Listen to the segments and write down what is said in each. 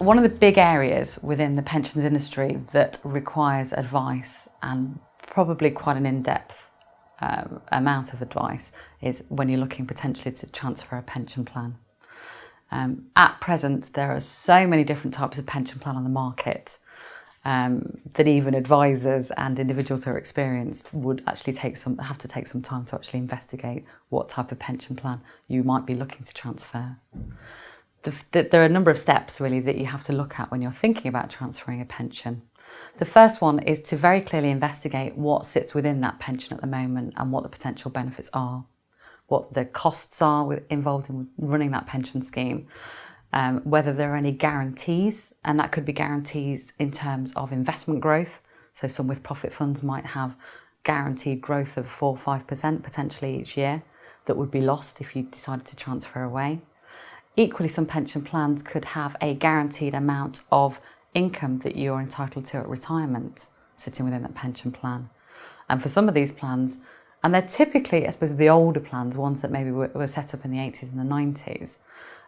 One of the big areas within the pensions industry that requires advice, and probably quite an in-depth amount of advice, is when you're looking potentially to transfer a pension plan. At present, there are so many different types of pension plan on the market that even advisors and individuals who are experienced would actually have to take some time to actually investigate what type of pension plan you might be looking to transfer. There are a number of steps really that you have to look at when you're thinking about transferring a pension. The first one is to very clearly investigate what sits within that pension at the moment and what the potential benefits are, what the costs are involved in running that pension scheme, whether there are any guarantees, and that could be guarantees in terms of investment growth. So some with-profit funds might have guaranteed growth of 4 or 5% potentially each year that would be lost if you decided to transfer away. Equally, some pension plans could have a guaranteed amount of income that you're entitled to at retirement sitting within that pension plan. And for some of these plans, and they're typically, I suppose, the older plans, ones that maybe were set up in the 80s and the 90s,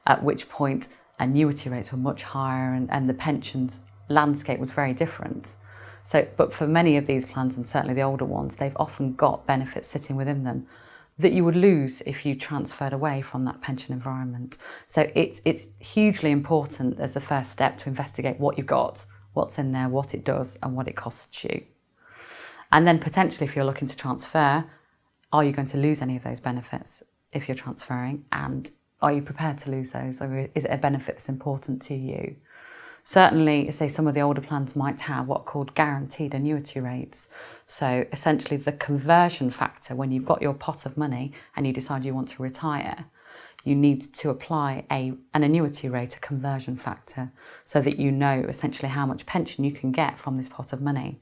at which point annuity rates were much higher and the pensions landscape was very different. But for many of these plans, and certainly the older ones, they've often got benefits sitting within them that you would lose if you transferred away from that pension environment. So it's hugely important as the first step to investigate what you've got, what's in there, what it does, and what it costs you. And then potentially, if you're looking to transfer, are you going to lose any of those benefits if you're transferring? And are you prepared to lose those? Or is it a benefit that's important to you? Certainly, say some of the older plans might have what are called guaranteed annuity rates. So essentially the conversion factor, when you've got your pot of money and you decide you want to retire, you need to apply an annuity rate, a conversion factor, so that you know essentially how much pension you can get from this pot of money.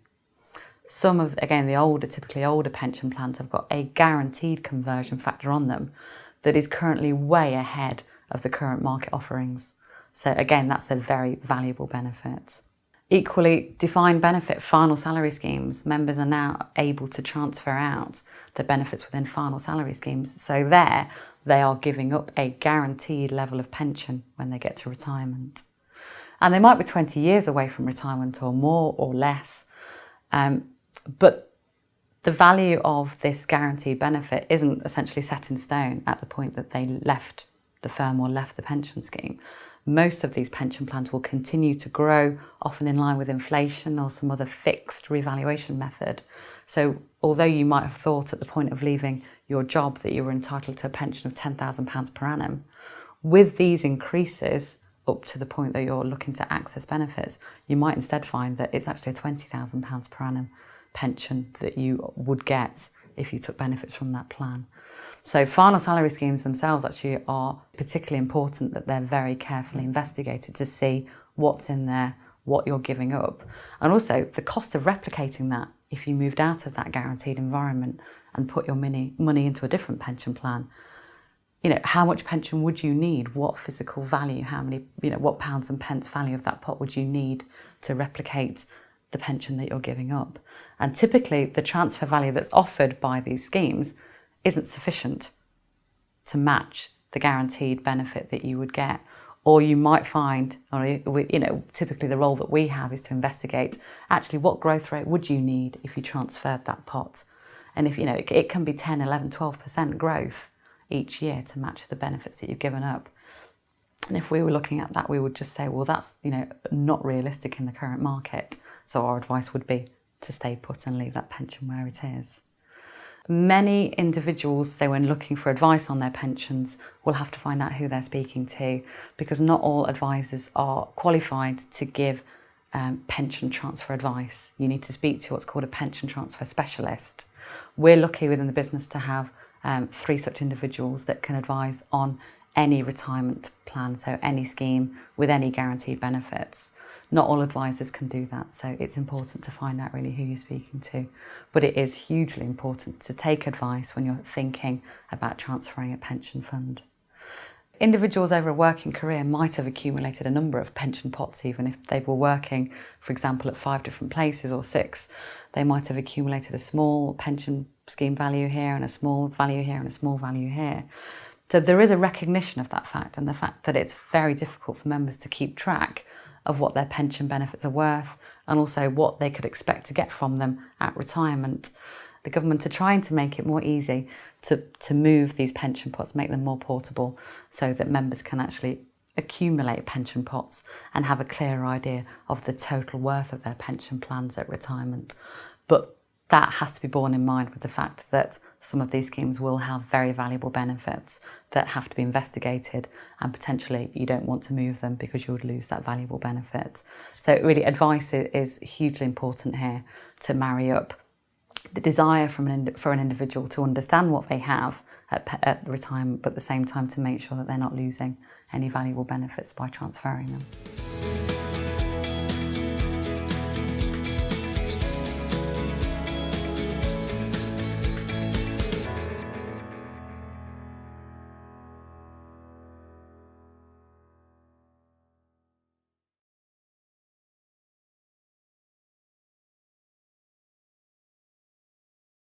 Some of, again, typically older pension plans have got a guaranteed conversion factor on them that is currently way ahead of the current market offerings. So again, that's a very valuable benefit. Equally, defined benefit final salary schemes. Members are now able to transfer out the benefits within final salary schemes. So there, they are giving up a guaranteed level of pension when they get to retirement. And they might be 20 years away from retirement or more or less. But the value of this guaranteed benefit isn't essentially set in stone at the point that they left the firm or left the pension scheme. Most of these pension plans will continue to grow, often in line with inflation or some other fixed revaluation method. So although you might have thought at the point of leaving your job that you were entitled to a pension of £10,000 per annum, with these increases up to the point that you're looking to access benefits, you might instead find that it's actually a £20,000 per annum pension that you would get if you took benefits from that plan. So final salary schemes themselves actually are particularly important that they're very carefully investigated to see what's in there, what you're giving up, and also the cost of replicating that if you moved out of that guaranteed environment and put your money into a different pension plan. You know, how much pension would you need? What physical value, how many, what pounds and pence value of that pot would you need to replicate the pension that you're giving up? And typically the transfer value that's offered by these schemes isn't sufficient to match the guaranteed benefit that you would get. Or you might find, typically the role that we have is to investigate actually what growth rate would you need if you transferred that pot. And if, it can be 10, 11, 12% growth each year to match the benefits that you've given up. And if we were looking at that, we would just say, well, that's, not realistic in the current market. So our advice would be to stay put and leave that pension where it is. Many individuals, say when looking for advice on their pensions, will have to find out who they're speaking to, because not all advisors are qualified to give pension transfer advice. You need to speak to what's called a pension transfer specialist. We're lucky within the business to have 3 such individuals that can advise on any retirement plan, so any scheme with any guaranteed benefits. Not all advisors can do that, so it's important to find out really who you're speaking to. But it is hugely important to take advice when you're thinking about transferring a pension fund. Individuals over a working career might have accumulated a number of pension pots, even if they were working, for example, at 5 different places or 6. They might have accumulated a small pension scheme value here and a small value here and a small value here. So there is a recognition of that fact, and the fact that it's very difficult for members to keep track of what their pension benefits are worth and also what they could expect to get from them at retirement. The government are trying to make it more easy to move these pension pots, make them more portable so that members can actually accumulate pension pots and have a clear idea of the total worth of their pension plans at retirement. But that has to be borne in mind with the fact that some of these schemes will have very valuable benefits that have to be investigated, and potentially you don't want to move them because you would lose that valuable benefit. So really advice is hugely important here to marry up the desire for an individual to understand what they have at retirement, but at the same time to make sure that they're not losing any valuable benefits by transferring them.